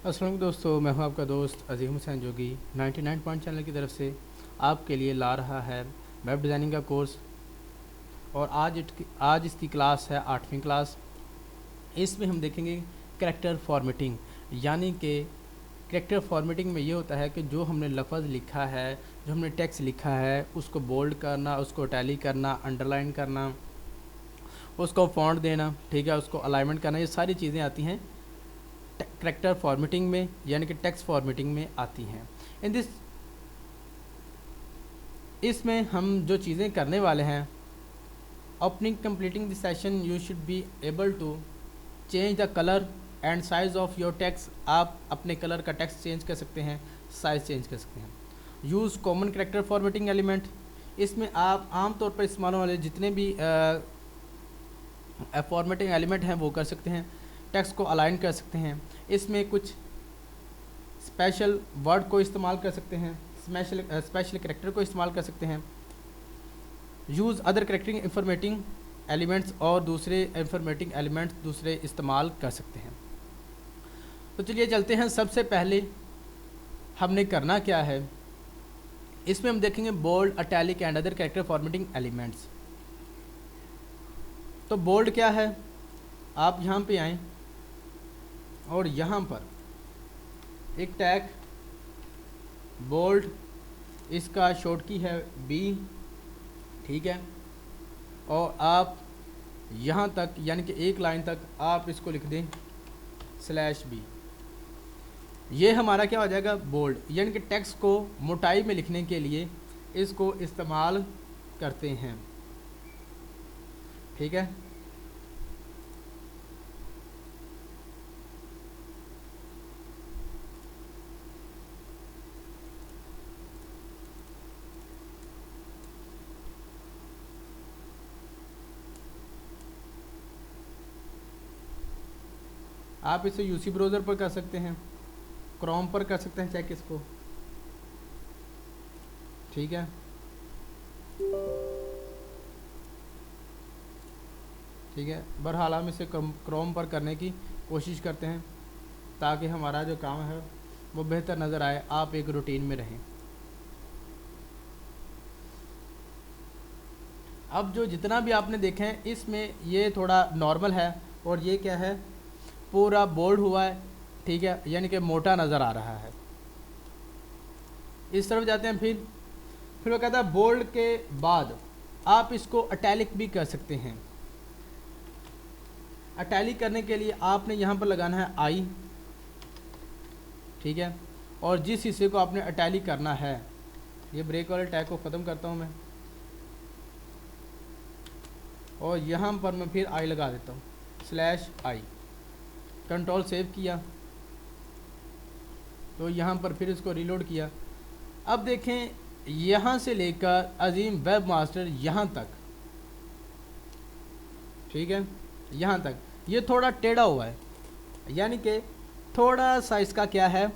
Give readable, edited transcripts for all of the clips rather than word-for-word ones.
अस्सलाम वालेकुम दोस्तों, मैं हूं आपका दोस्त अजीम हुसैन जोगी 99 पॉइंट चैनल की तरफ से आपके लिए ला रहा है वेब डिज़ाइनिंग का कोर्स। और आज इसकी क्लास है 8वीं क्लास। इसमें हम देखेंगे करैक्टर फॉर्मेटिंग, यानी कि करैक्टर फॉर्मेटिंग में ये होता है कि जो हमने लफ्ज़ लिखा है, जो हमने टेक्स्ट लिखा है, उसको बोल्ड करना, उसको टैली करना, अंडरलाइन करना, उसको फॉन्ट देना, ठीक है, उसको अलाइनमेंट करना, ये सारी चीज़ें आती हैं करैक्टर फॉर्मेटिंग में, यानी कि टेक्स्ट फॉर्मेटिंग में आती हैं। इन दिस इसमें हम जो चीज़ें करने वाले हैं, opening completing this session you should be able to change the colour and size of your text. आप अपने कलर का टेक्स्ट चेंज कर सकते हैं, साइज़ चेंज कर सकते हैं। Use common character formatting element, इसमें आप आमतौर पर इस्तेमाल होने वाले जितने भी फॉर्मेटिंग एलिमेंट हैं वो कर सकते हैं। टेक्स्ट को अलाइन कर सकते हैं, इसमें कुछ स्पेशल वर्ड को इस्तेमाल कर सकते हैं, स्पेशल करैक्टर को इस्तेमाल कर सकते हैं। यूज़ अदर करैक्टरिंग इंफॉर्मेटिंग एलिमेंट्स, और दूसरे इंफॉर्मेटिंग एलिमेंट्स दूसरे इस्तेमाल कर सकते हैं। तो चलिए चलते हैं। सबसे पहले हमने करना क्या है, इसमें हम देखेंगे bold, italic and other character formatting elements. तो बोल्ड क्या है, आप यहाँ पे आएँ और यहाँ पर एक टैग बोल्ड, इसका शॉर्ट की है बी, ठीक है, और आप यहाँ तक यानी कि एक लाइन तक आप इसको लिख दें /b। ये हमारा क्या हो जाएगा, बोल्ड, यानी कि टेक्स्ट को मोटाई में लिखने के लिए इसको इस्तेमाल करते हैं, ठीक है। आप इसे यूसी ब्राउज़र पर कर सकते हैं, क्रोम पर कर सकते हैं चेक इसको, ठीक है। ठीक है, बहरहाल हम इसे क्रोम पर करने की कोशिश करते हैं ताकि हमारा जो काम है वो बेहतर नज़र आए, आप एक रूटीन में रहें। अब जो जितना भी आपने देखे हैं इसमें ये थोड़ा नॉर्मल है, और ये क्या है, पूरा बोल्ड हुआ है, ठीक है, यानी कि मोटा नज़र आ रहा है। इस तरफ जाते हैं, फिर वो कहता है बोल्ड के बाद आप इसको अटैलिक भी कर सकते हैं। अटैलिक करने के लिए आपने यहाँ पर लगाना है आई, ठीक है, और जिस हिस्से को आपने अटैलिक करना है, ये ब्रेक वाले टैग को ख़त्म करता हूँ मैं, और यहाँ पर मैं फिर आई लगा देता हूँ /i, कंट्रोल सेव किया, तो यहाँ पर फिर इसको रीलोड किया। अब देखें, यहाँ से लेकर अजीम वेब मास्टर यहाँ तक, ठीक है, यहाँ तक ये थोड़ा टेढ़ा हुआ है, यानी कि थोड़ा सा इसका क्या है,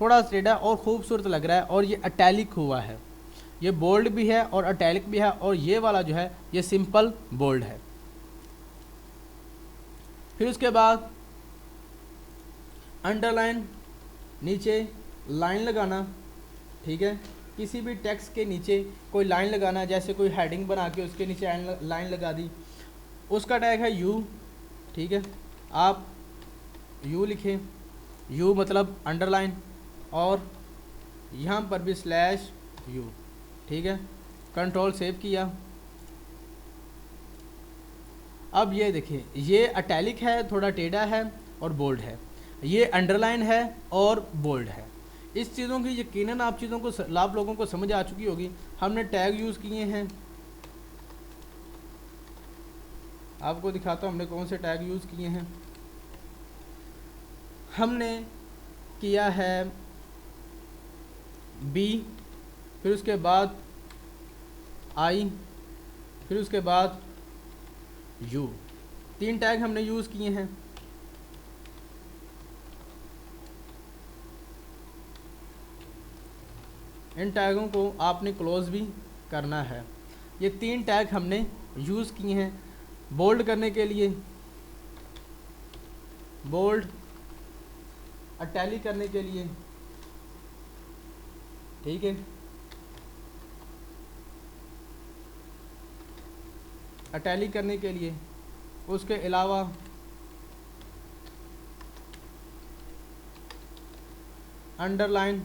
थोड़ा टेढ़ा और ख़ूबसूरत लग रहा है, और ये अटैलिक हुआ है। ये बोल्ड भी है और अटैलिक भी है, और ये वाला जो है ये सिंपल बोल्ड है। फिर उसके बाद अंडरलाइन, नीचे लाइन लगाना, ठीक है, किसी भी टेक्स्ट के नीचे कोई लाइन लगाना, जैसे कोई हेडिंग बना के उसके नीचे लाइन लगा दी, उसका टैग है यू, ठीक है, आप यू लिखें, यू मतलब अंडरलाइन, और यहाँ पर भी /u, ठीक है, कंट्रोल सेव किया। अब ये देखिए, ये अटैलिक है, थोड़ा टेढ़ा है और बोल्ड है, ये अंडरलाइन है और बोल्ड है। इस चीज़ों की यकीनन आप लोगों को समझ आ चुकी होगी। हमने टैग यूज़ किए हैं, आपको दिखाता हूँ हमने कौन से टैग यूज़ किए हैं। हमने किया है बी, फिर उसके बाद आई, फिर उसके बाद यू, 3 टैग हमने यूज़ किए हैं। इन टैगों को आपने क्लोज भी करना है। ये 3 टैग हमने यूज़ किए हैं बोल्ड करने के लिए, बोल्ड, अटैली करने के लिए, ठीक है, अटैली करने के लिए, उसके अलावा अंडरलाइन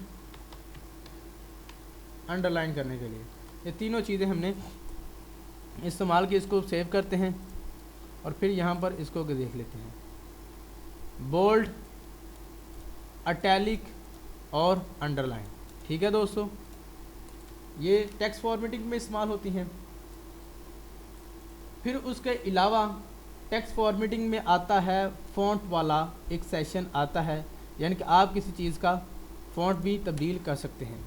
करने के लिए, ये तीनों चीज़ें हमने इस्तेमाल की। इसको सेव करते हैं और फिर यहाँ पर इसको देख लेते हैं। बोल्ड, अटैलिक और अंडरलाइन, ठीक है दोस्तों, ये टेक्स्ट फॉर्मेटिंग में इस्तेमाल होती हैं। फिर उसके अलावा टेक्स्ट फॉर्मेटिंग में आता है फ़ॉन्ट वाला एक सेशन आता है, यानी कि आप किसी चीज़ का फ़ॉन्ट भी तब्दील कर सकते हैं।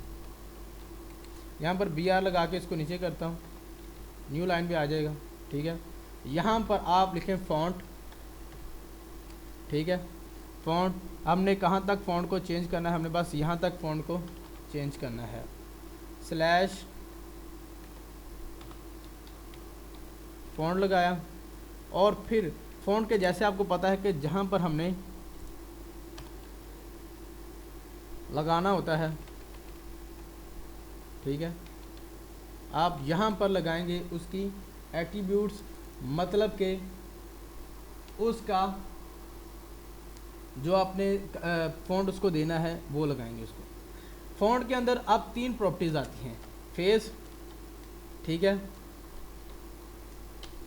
यहाँ पर BR लगा के इसको नीचे करता हूँ, न्यू लाइन भी आ जाएगा, ठीक है। यहाँ पर आप लिखें फ़ॉन्ट, ठीक है, फ़ॉन्ट, हमने कहाँ तक फ़ॉन्ट को चेंज करना है, हमने बस यहाँ तक फ़ॉन्ट को चेंज करना है, स्लैश फ़ॉन्ट लगाया। और फिर फ़ॉन्ट के जैसे आपको पता है कि जहाँ पर हमने लगाना होता है, ठीक है, आप यहाँ पर लगाएंगे उसकी एट्रीब्यूट्स, मतलब के उसका जो आपने फ़ॉन्ट उसको देना है वो लगाएंगे उसको। फ़ॉन्ट के अंदर अब 3 प्रॉपर्टीज़ आती हैं। फेस, ठीक है,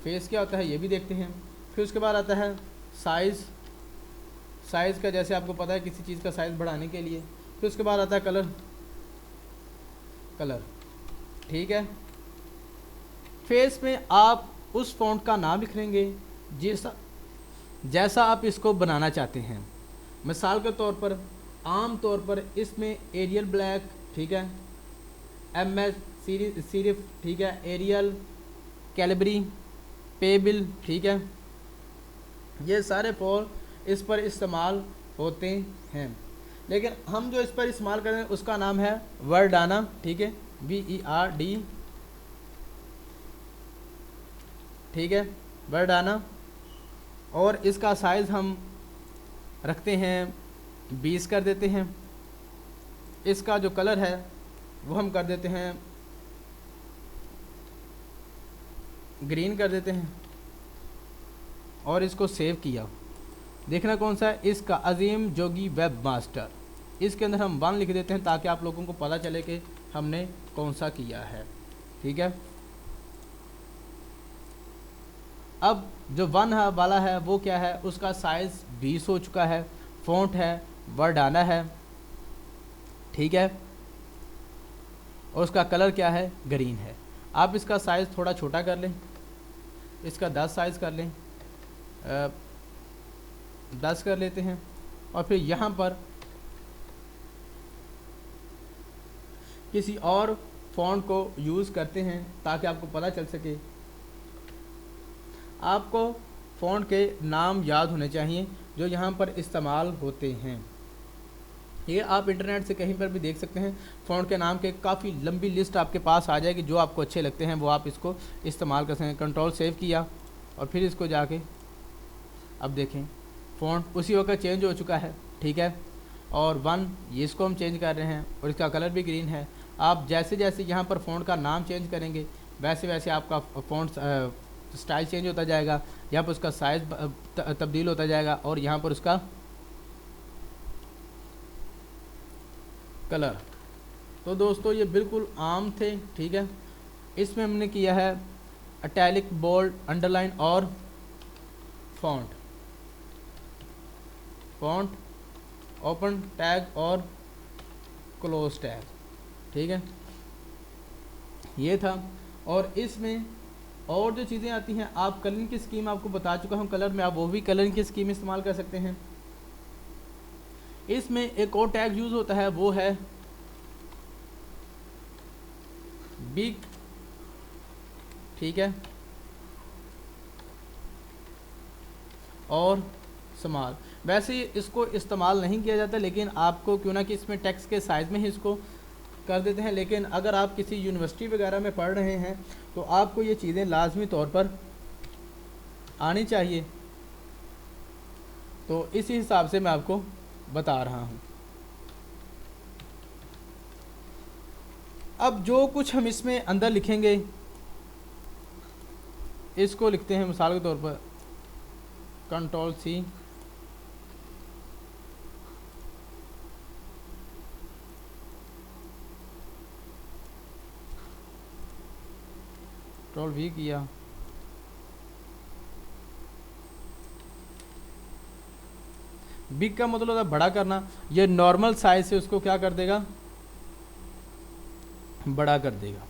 फेस क्या होता है ये भी देखते हैं। फिर उसके बाद आता है साइज़, साइज़ का जैसे आपको पता है किसी चीज़ का साइज़ बढ़ाने के लिए। फिर उसके बाद आता है कलर, कलर, ठीक है। फेस में आप उस फ़ॉन्ट का नाम लिख लेंगे जैसा आप इसको बनाना चाहते हैं। मिसाल के तौर पर आम तौर पर इसमें एरियल ब्लैक, ठीक है, MS सिरिफ, ठीक है, एरियल, कैलिबरी, पेबिल, ठीक है, ये सारे फॉर इस पर इस्तेमाल होते हैं। लेकिन हम जो इस पर इस्तेमाल करें उसका नाम है वर्डाना, ठीक है, VERD, ठीक है, वर्डाना। और इसका साइज़ हम रखते हैं 20 कर देते हैं। इसका जो कलर है वो हम कर देते हैं ग्रीन कर देते हैं। और इसको सेव किया, देखना कौन सा है, इसका अजीम जोगी वेब मास्टर, इसके अंदर हम 1 लिख देते हैं ताकि आप लोगों को पता चले कि हमने कौन सा किया है, ठीक है। अब जो 1 वाला है वो क्या है, उसका साइज़ 20 हो चुका है, फ़ॉन्ट है वर्डाना है, ठीक है, और उसका कलर क्या है, ग्रीन है। आप इसका साइज़ थोड़ा छोटा कर लें, इसका 10 साइज़ कर लें, 10 कर लेते हैं। और फिर यहाँ पर किसी और फ़ॉन्ट को यूज़ करते हैं ताकि आपको पता चल सके। आपको फ़ॉन्ट के नाम याद होने चाहिए जो यहाँ पर इस्तेमाल होते हैं। ये आप इंटरनेट से कहीं पर भी देख सकते हैं, फ़ॉन्ट के नाम के काफ़ी लंबी लिस्ट आपके पास आ जाएगी, जो आपको अच्छे लगते हैं वो आप इसको इस्तेमाल कर सकते हैं। कंट्रोल सेव किया और फिर इसको जाके अब देखें फ़ॉन्ट उसी वक्त चेंज हो चुका है, ठीक है। और 1 ये इसको हम चेंज कर रहे हैं और इसका कलर भी ग्रीन है। आप जैसे जैसे यहाँ पर फ़ॉन्ट का नाम चेंज करेंगे वैसे वैसे आपका फ़ॉन्ट स्टाइल चेंज होता जाएगा। यहाँ पर उसका साइज़ तब्दील होता जाएगा और यहाँ पर उसका कलर। तो दोस्तों ये बिल्कुल आम थे, ठीक है। इसमें हमने किया है इटैलिक, बोल्ड, अंडरलाइन और फ़ॉन्ट, ओपन टैग और क्लोज टैग, ठीक है, ये था। और इसमें और जो चीज़ें आती हैं, आप कलरिंग की स्कीम आपको बता चुका हूँ कलर में, आप वो भी कलरिंग की स्कीम इस्तेमाल कर सकते हैं। इसमें एक और टैग यूज़ होता है वो है बिग, ठीक है, और स्मॉल। वैसे इसको इस्तेमाल नहीं किया जाता, लेकिन आपको क्यों ना कि इसमें टेक्स्ट के साइज़ में ही इसको कर देते हैं। लेकिन अगर आप किसी यूनिवर्सिटी वगैरह में पढ़ रहे हैं तो आपको ये चीज़ें लाजमी तौर पर आनी चाहिए। तो इसी हिसाब से मैं आपको बता रहा हूँ। अब जो कुछ हम इसमें अंदर लिखेंगे, इसको लिखते हैं मिसाल के तौर पर Ctrl+C, Ctrl+V किया, बिग का मतलब होता है बड़ा करना। ये नॉर्मल साइज से उसको क्या कर देगा, बड़ा कर देगा।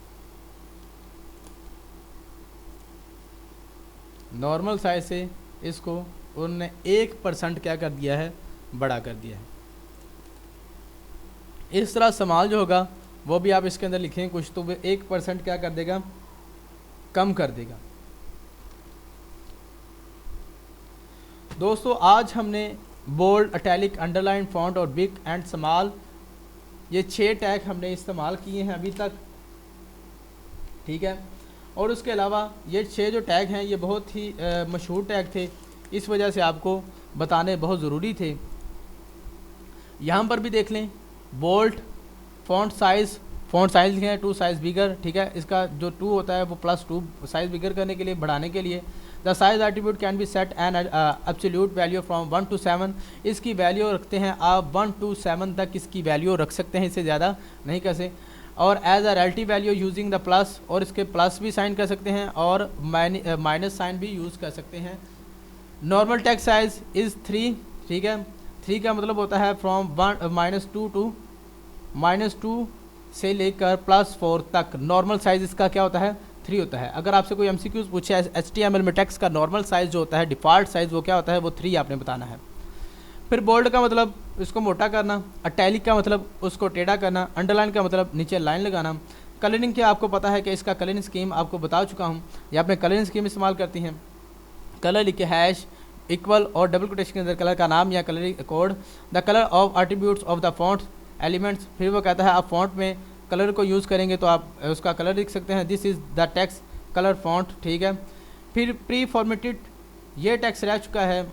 नॉर्मल साइज से इसको उन्होंने 1% क्या कर दिया है, बड़ा कर दिया है। इस तरह इस्तेमाल जो होगा वो भी आप इसके अंदर लिखें कुछ, तो वो 1% क्या कर देगा, कम कर देगा। दोस्तों आज हमने बोल्ड, इटैलिक, अंडरलाइन, फॉन्ट और बिग एंड स्मॉल, ये 6 टैग हमने इस्तेमाल किए हैं अभी तक, ठीक है। और उसके अलावा ये 6 जो टैग हैं ये बहुत ही मशहूर टैग थे, इस वजह से आपको बताने बहुत ज़रूरी थे। यहाँ पर भी देख लें, बोल्ड, फॉन्ट साइज़ लिखे हैं 2 साइज़ बिगर, ठीक है। इसका जो 2 होता है वो +2 साइज़ बिगर करने के लिए, बढ़ाने के लिए। The size attribute can be set an absolute value from 1 to 7, इसकी वैल्यू रखते हैं आप 1 to 7 तक इसकी वैल्यू रख सकते हैं, इससे ज़्यादा नहीं कैसे। और as a relative value using the plus, और इसके प्लस भी साइन कर सकते हैं और माइनस साइन भी यूज़ कर सकते हैं। नॉर्मल टेक्स्ट साइज इज़ 3, ठीक है। 3 का मतलब होता है फ्रॉम -2 to -2 से लेकर +4 तक। नॉर्मल साइज़ इसका क्या होता है, 3 होता है। अगर आपसे कोई MCQs पूछे HTML में टेक्स्ट का नॉर्मल साइज़ जो होता है, डिफ़ॉल्ट साइज़ वो क्या होता है, वो 3 आपने बताना है। फिर बोल्ड का मतलब इसको मोटा करना, इटैलिक का मतलब उसको टेढ़ा करना, अंडरलाइन का मतलब नीचे लाइन लगाना। कलरिंग के आपको पता है कि इसका कलरिंग स्कीम आपको बता चुका हूँ, या आपने कलरिंग स्कीम इस्तेमाल करती हैं। कलर लिखे हैश इक्वल और डबल कोटेशन के अंदर कलर का नाम या colour code, the colour of attributes of the font elements. फिर वो कहता है आप फॉन्ट में कलर को यूज़ करेंगे तो आप उसका कलर लिख सकते हैं, this is the text colour font, ठीक है। फिर प्री फॉर्मेटेड, ये टेक्स्ट रह चुका है,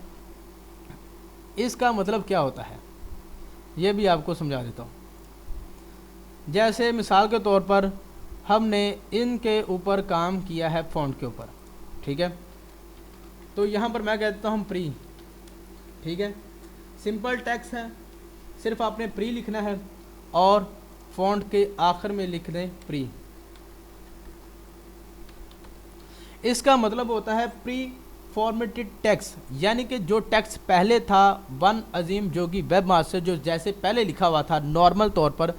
इसका मतलब क्या होता है ये भी आपको समझा देता हूँ। जैसे मिसाल के तौर पर हमने इनके ऊपर काम किया है, फॉन्ट के ऊपर, ठीक है। तो यहाँ पर मैं कहता हूँ प्री, ठीक है। सिंपल टेक्स्ट है, सिर्फ आपने प्री लिखना है और फॉन्ट के आखिर में लिख दें प्री। इसका मतलब होता है प्री फॉर्मेटेड टेक्स्ट, यानी कि जो टेक्स्ट पहले था वन अजीम जोगी वेब मास्टर, जो जैसे पहले लिखा हुआ था नॉर्मल तौर पर,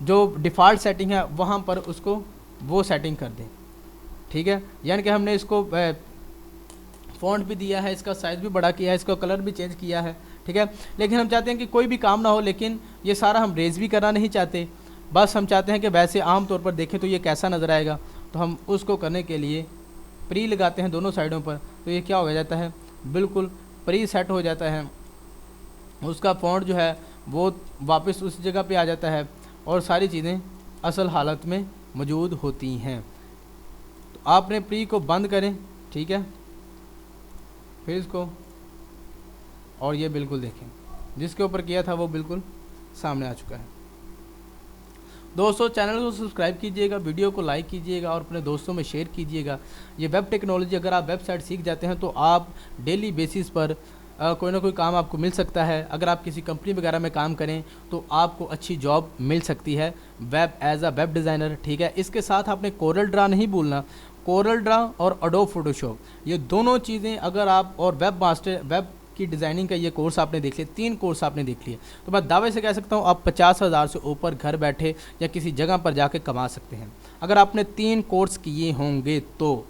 जो डिफ़ॉल्ट सेटिंग है वहाँ पर उसको वो सेटिंग कर दें, ठीक है। यानी कि हमने इसको फ़ॉन्ट भी दिया है, इसका साइज़ भी बड़ा किया है, इसका कलर भी चेंज किया है, ठीक है। लेकिन हम चाहते हैं कि कोई भी काम ना हो, लेकिन ये सारा हम रेज भी करना नहीं चाहते, बस हम चाहते हैं कि वैसे आम तौर पर देखें तो ये कैसा नज़र आएगा। तो हम उसको करने के लिए प्री लगाते हैं दोनों साइडों पर, तो ये क्या हो जाता है, बिल्कुल प्री सेट हो जाता है। उसका फॉन्ट जो है वो वापस उस जगह पे आ जाता है और सारी चीज़ें असल हालत में मौजूद होती हैं। तो आपने प्री को बंद करें, ठीक है। फिर इसको, और ये बिल्कुल देखें जिसके ऊपर किया था वो बिल्कुल सामने आ चुका है। दोस्तों चैनल को सब्सक्राइब कीजिएगा, वीडियो को लाइक कीजिएगा और अपने दोस्तों में शेयर कीजिएगा। ये वेब टेक्नोलॉजी, अगर आप वेबसाइट सीख जाते हैं तो आप डेली बेसिस पर कोई ना कोई काम आपको मिल सकता है। अगर आप किसी कंपनी वगैरह में काम करें तो आपको अच्छी जॉब मिल सकती है web as a web designer, ठीक है। इसके साथ आपने कोरल ड्रा नहीं भूलना, कोरल ड्रा और एडोब फोटोशॉप, ये दोनों चीज़ें अगर आप, और वेब मास्टर, वेब की डिज़ाइनिंग का ये कोर्स आपने देख लिया, 3 कोर्स आपने देख लिए, तो मैं दावे से कह सकता हूँ आप 50,000 से ऊपर घर बैठे या किसी जगह पर जाके कमा सकते हैं अगर आपने 3 कोर्स किए होंगे तो,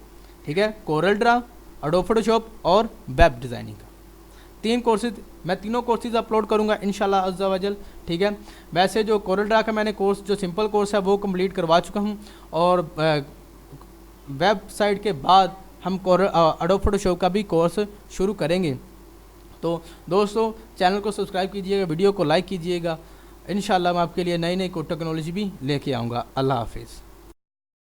ठीक है। कोरल ड्रा, एडोब फोटोशॉप और वेब डिज़ाइनिंग का 3 कोर्सेज, मैं तीनों कोर्सेज अपलोड करूँगा इंशाल्लाह अज़्ज़ा वजल, ठीक है। वैसे जो कोरल ड्रा का मैंने कोर्स, जो सिंपल कोर्स है वो कंप्लीट करवा चुका हूँ, और वेबसाइट के बाद हम एडोब फोटोशॉप का भी कोर्स शुरू करेंगे। तो दोस्तों चैनल को सब्सक्राइब कीजिएगा, वीडियो को लाइक कीजिएगा, इंशाल्लाह मैं आपके लिए नई नई टेक्नोलॉजी भी लेके आऊँगा। अल्लाह हाफिज़।